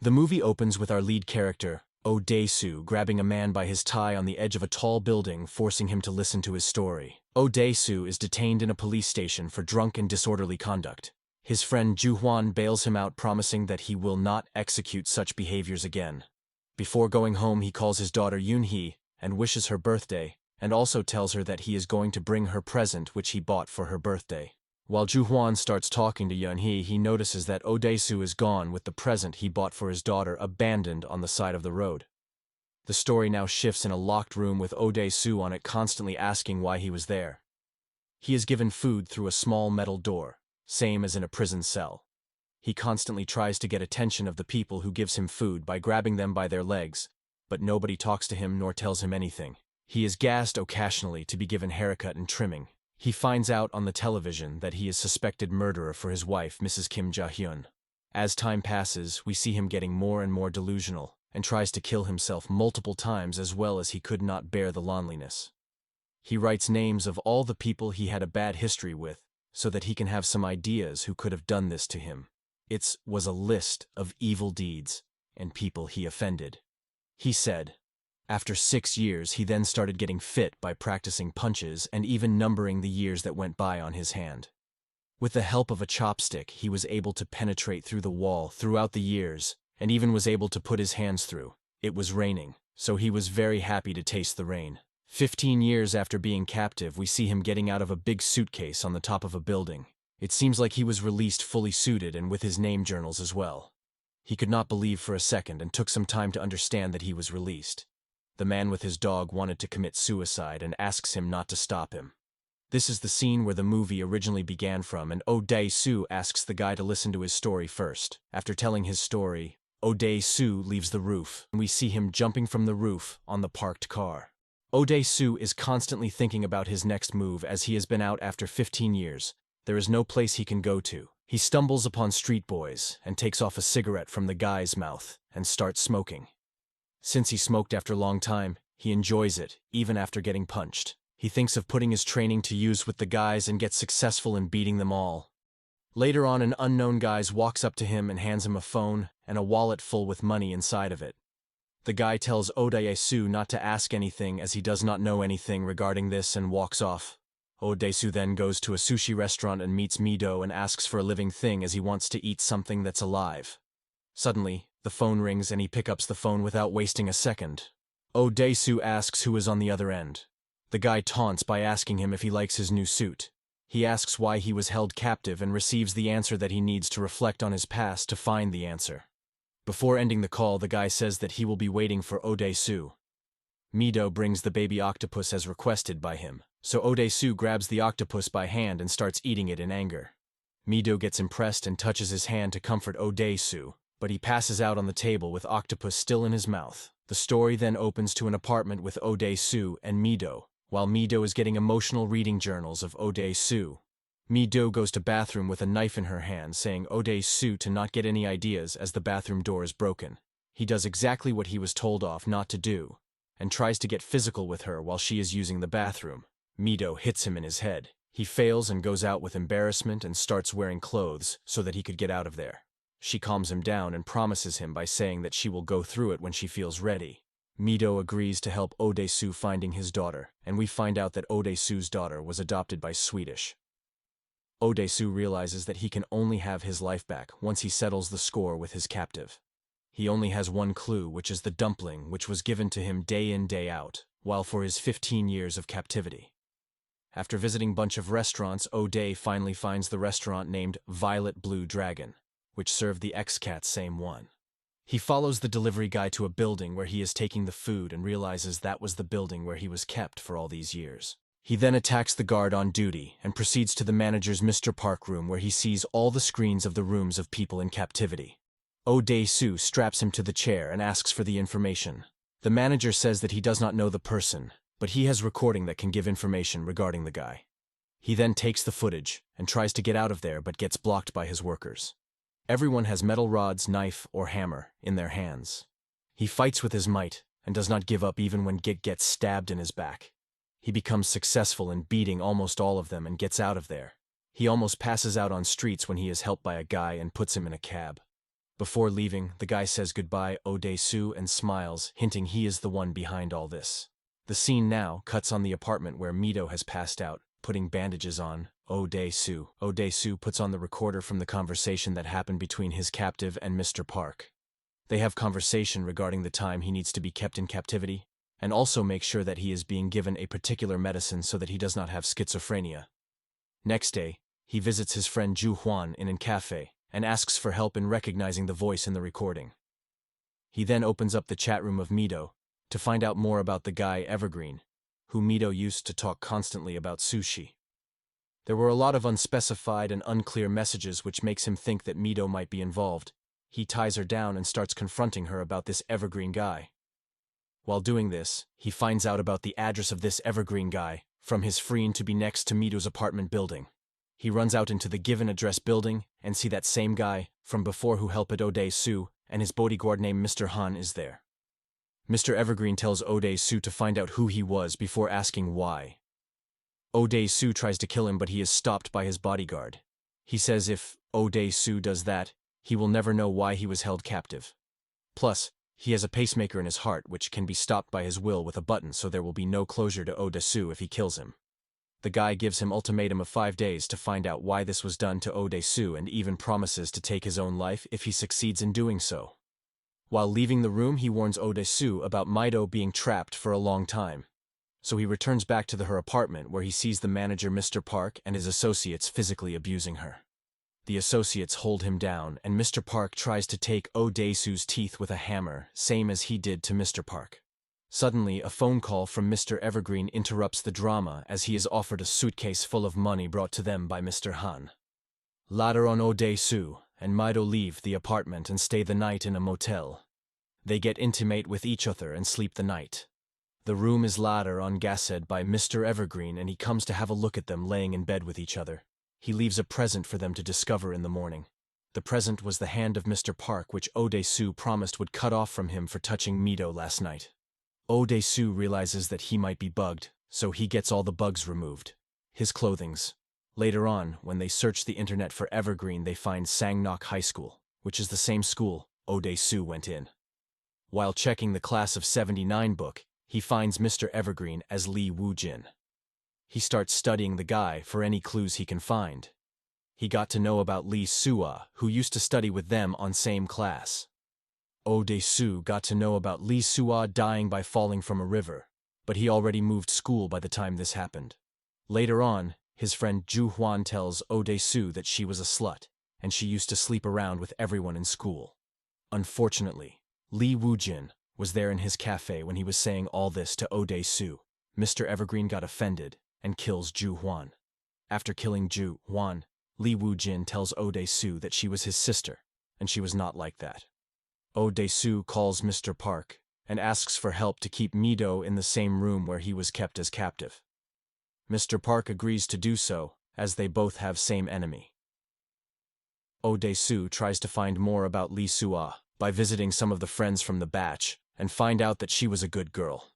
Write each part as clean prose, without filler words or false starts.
The movie opens with our lead character, Dae-soo, grabbing a man by his tie on the edge of a tall building, forcing him to listen to his story. Dae-soo is detained in a police station for drunk and disorderly conduct. His friend Ju-hwan bails him out, promising that he will not execute such behaviors again. Before going home, he calls his daughter Yoon-hee and wishes her birthday, and also tells her that he is going to bring her present which he bought for her birthday. While Ju-hwan starts talking to Yoon-hee, he notices that Dae-soo is gone with the present he bought for his daughter abandoned on the side of the road. The story now shifts in a locked room with Dae-soo on it, constantly asking why he was there. He is given food through a small metal door, same as in a prison cell. He constantly tries to get attention of the people who gives him food by grabbing them by their legs, but nobody talks to him nor tells him anything. He is gassed occasionally to be given haircut and trimming. He finds out on the television that he is suspected murderer for his wife, Mrs. Kim Ja-hyun. As time passes, we see him getting more and more delusional, and tries to kill himself multiple times as well as he could not bear the loneliness. He writes names of all the people he had a bad history with, so that he can have some ideas who could have done this to him. It was a list of evil deeds and people he offended. He said, after 6 years, he then started getting fit by practicing punches and even numbering the years that went by on his hand. With the help of a chopstick, he was able to penetrate through the wall throughout the years, and even was able to put his hands through. It was raining, so he was very happy to taste the rain. 15 years after being captive, we see him getting out of a big suitcase on the top of a building. It seems like he was released fully suited and with his name journals as well. He could not believe for a second and took some time to understand that he was released. The man with his dog wanted to commit suicide and asks him not to stop him. This is the scene where the movie originally began from, and Dae-soo asks the guy to listen to his story first. After telling his story, Dae-soo leaves the roof, and we see him jumping from the roof on the parked car. Dae-soo is constantly thinking about his next move as he has been out after 15 years. There is no place he can go to. He stumbles upon street boys and takes off a cigarette from the guy's mouth and starts smoking. Since he smoked after a long time, he enjoys it, even after getting punched. He thinks of putting his training to use with the guys and gets successful in beating them all. Later on, an unknown guy walks up to him and hands him a phone and a wallet full with money inside of it. The guy tells Dae-soo not to ask anything as he does not know anything regarding this and walks off. Dae-soo then goes to a sushi restaurant and meets Mi-do and asks for a living thing as he wants to eat something that's alive. Suddenly, the phone rings and he picks up the phone without wasting a second. Dae-soo asks who is on the other end. The guy taunts by asking him if he likes his new suit. He asks why he was held captive and receives the answer that he needs to reflect on his past to find the answer. Before ending the call, the guy says that he will be waiting for Dae-soo. Mi-do brings the baby octopus as requested by him, so Dae-soo grabs the octopus by hand and starts eating it in anger. Mi-do gets impressed and touches his hand to comfort Dae-soo, but he passes out on the table with octopus still in his mouth. The story then opens to an apartment with Dae-soo and Mi-do. While Mi-do is getting emotional reading journals of Dae-soo, Mi-do goes to bathroom with a knife in her hand, saying Dae-soo to not get any ideas as the bathroom door is broken. He does exactly what he was told off not to do, and tries to get physical with her while she is using the bathroom. Mi-do hits him in his head. He fails and goes out with embarrassment and starts wearing clothes so that he could get out of there. She calms him down and promises him by saying that she will go through it when she feels ready. Mi-do agrees to help Dae-soo finding his daughter, and we find out that Dae-soo's daughter was adopted by Swedish. Dae-soo realizes that he can only have his life back once he settles the score with his captive. He only has one clue, which is the dumpling which was given to him day in day out, while for his 15 years of captivity. After visiting a bunch of restaurants, Dae finally finds the restaurant named Violet Blue Dragon, which served the ex-cat same one. He follows the delivery guy to a building where he is taking the food and realizes that was the building where he was kept for all these years. He then attacks the guard on duty and proceeds to the manager's Mr. Park room where he sees all the screens of the rooms of people in captivity. Dae-soo straps him to the chair and asks for the information. The manager says that he does not know the person, but he has recording that can give information regarding the guy. He then takes the footage and tries to get out of there but gets blocked by his workers. Everyone has metal rods, knife, or hammer in their hands. He fights with his might and does not give up even when Git gets stabbed in his back. He becomes successful in beating almost all of them and gets out of there. He almost passes out on streets when he is helped by a guy and puts him in a cab. Before leaving, the guy says goodbye Odesu and smiles, hinting he is the one behind all this. The scene now cuts on the apartment where Mito has passed out, putting bandages on Odesu. Odesu puts on the recorder from the conversation that happened between his captive and Mr. Park. They have conversation regarding the time he needs to be kept in captivity, and also make sure that he is being given a particular medicine so that he does not have schizophrenia. Next day, he visits his friend Ju Huan in a cafe and asks for help in recognizing the voice in the recording. He then opens up the chat room of Mito to find out more about the guy Evergreen, who Mito used to talk constantly about sushi. There were a lot of unspecified and unclear messages which makes him think that Mito might be involved. He ties her down and starts confronting her about this Evergreen guy. While doing this, he finds out about the address of this Evergreen guy from his friend to be next to Mito's apartment building. He runs out into the given address building and see that same guy from before who helped Odesu, and his bodyguard named Mr. Han is there. Mr. Evergreen tells Odesu to find out who he was before asking why. Odesu tries to kill him, but he is stopped by his bodyguard. He says if Odesu does that, he will never know why he was held captive. Plus, he has a pacemaker in his heart which can be stopped by his will with a button, so there will be no closure to Odesu if he kills him. The guy gives him ultimatum of 5 days to find out why this was done to Odesu and even promises to take his own life if he succeeds in doing so. While leaving the room, he warns Odesu about Mito being trapped for a long time. So he returns back to her apartment where he sees the manager Mr. Park and his associates physically abusing her. The associates hold him down, and Mr. Park tries to take Odesu's teeth with a hammer, same as he did to Mr. Park. Suddenly, a phone call from Mr. Evergreen interrupts the drama as he is offered a suitcase full of money brought to them by Mr. Han. Later on, Odesu and Mito leave the apartment and stay the night in a motel. They get intimate with each other and sleep the night. The room is later on gassed by Mr. Evergreen, and he comes to have a look at them laying in bed with each other. He leaves a present for them to discover in the morning. The present was the hand of Mr. Park, which Odesu promised would cut off from him for touching Mito last night. Odesu realizes that he might be bugged, so he gets all the bugs removed. His clothings. Later on, when they search the internet for Evergreen, they find Sangnok High School, which is the same school Odesu went in. While checking the Class of '79 book, he finds Mr. Evergreen as Lee Woo-jin. He starts studying the guy for any clues he can find. He got to know about Lee Soo-ah, who used to study with them on same class. Odesu got to know about Lee Soo-ah dying by falling from a river, but he already moved school by the time this happened. Later on, his friend Ju Huan tells Odesu that she was a slut, and she used to sleep around with everyone in school. Unfortunately, Lee Woo-jin was there in his cafe when he was saying all this to Odesu. Mr. Evergreen got offended and kills Ju Huan. After killing Ju Huan, Lee Woo-jin tells Odesu that she was his sister, and she was not like that. Odesu calls Mr. Park and asks for help to keep Mito in the same room where he was kept as captive. Mr. Park agrees to do so, as they both have same enemy. Odesu tries to find more about Lee Soo-ah by visiting some of the friends from the batch and find out that she was a good girl.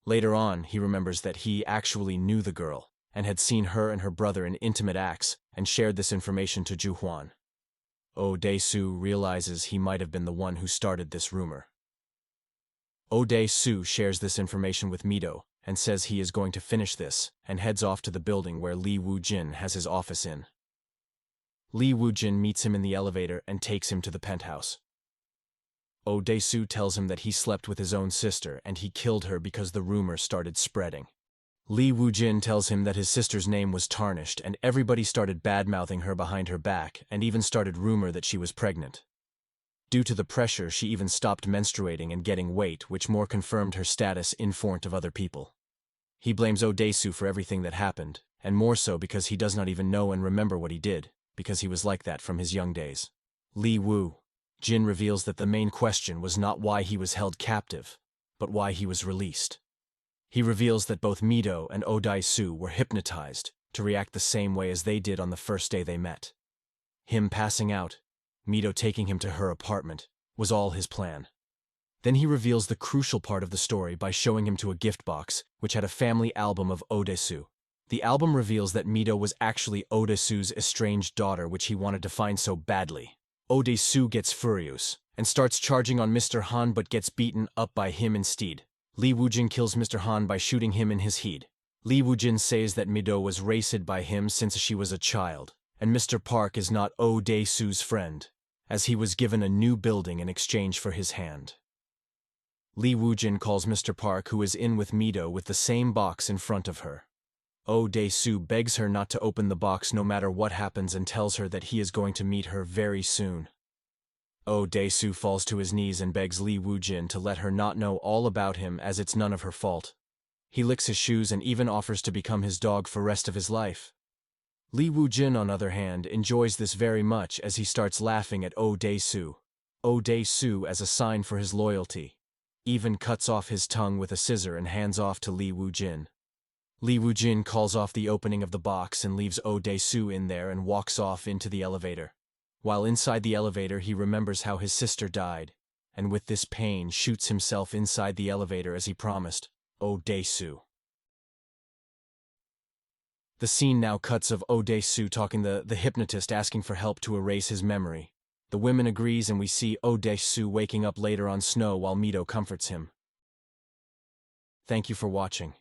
Later on, he remembers that he actually knew the girl and had seen her and her brother in intimate acts and shared this information to Ju Huan. Odesu realizes he might have been the one who started this rumor. Odesu shares this information with Mito and says he is going to finish this and heads off to the building where Lee Woo-jin has his office in. Lee Woo-jin meets him in the elevator and takes him to the penthouse. Odesu tells him that he slept with his own sister and he killed her because the rumor started spreading. Lee Woo-jin tells him that his sister's name was tarnished and everybody started bad-mouthing her behind her back and even started rumor that she was pregnant. Due to the pressure, she even stopped menstruating and getting weight, which more confirmed her status in front of other people. He blames Odesu for everything that happened, and more so because he does not even know and remember what he did, because he was like that from his young days. Lee Woo-jin reveals that the main question was not why he was held captive, but why he was released. He reveals that both Mito and Odesu were hypnotized to react the same way as they did on the first day they met. Him passing out, Mito taking him to her apartment, was all his plan. Then he reveals the crucial part of the story by showing him to a gift box, which had a family album of Odesu. The album reveals that Mito was actually Odesu's estranged daughter, which he wanted to find so badly. Oh Dae-soo gets furious and starts charging on Mr. Han but gets beaten up by him instead. Lee Woo-jin kills Mr. Han by shooting him in his head. Lee Woo-jin says that Mido was raised by him since she was a child, and Mr. Park is not Oh Dae-soo's friend, as he was given a new building in exchange for his hand. Lee Woo-jin calls Mr. Park, who is in with Mido, with the same box in front of her. Oh Dae-soo begs her not to open the box no matter what happens and tells her that he is going to meet her very soon. Oh Dae-soo falls to his knees and begs Lee Woo-jin to let her not know all about him as it's none of her fault. He licks his shoes and even offers to become his dog for rest of his life. Lee Woo-jin, on the other hand, enjoys this very much as he starts laughing at Oh Dae-soo. Oh Dae-soo, as a sign for his loyalty, even cuts off his tongue with a scissor and hands off to Lee Woo-jin. Lee Woo-jin calls off the opening of the box and leaves Oh Dae-soo in there and walks off into the elevator. While inside the elevator, he remembers how his sister died, and with this pain shoots himself inside the elevator as he promised Oh Dae-soo. The scene now cuts of Oh Dae-soo talking the hypnotist, asking for help to erase his memory. The woman agrees and we see Oh Dae-soo waking up later on snow while Mido comforts him. Thank you for watching.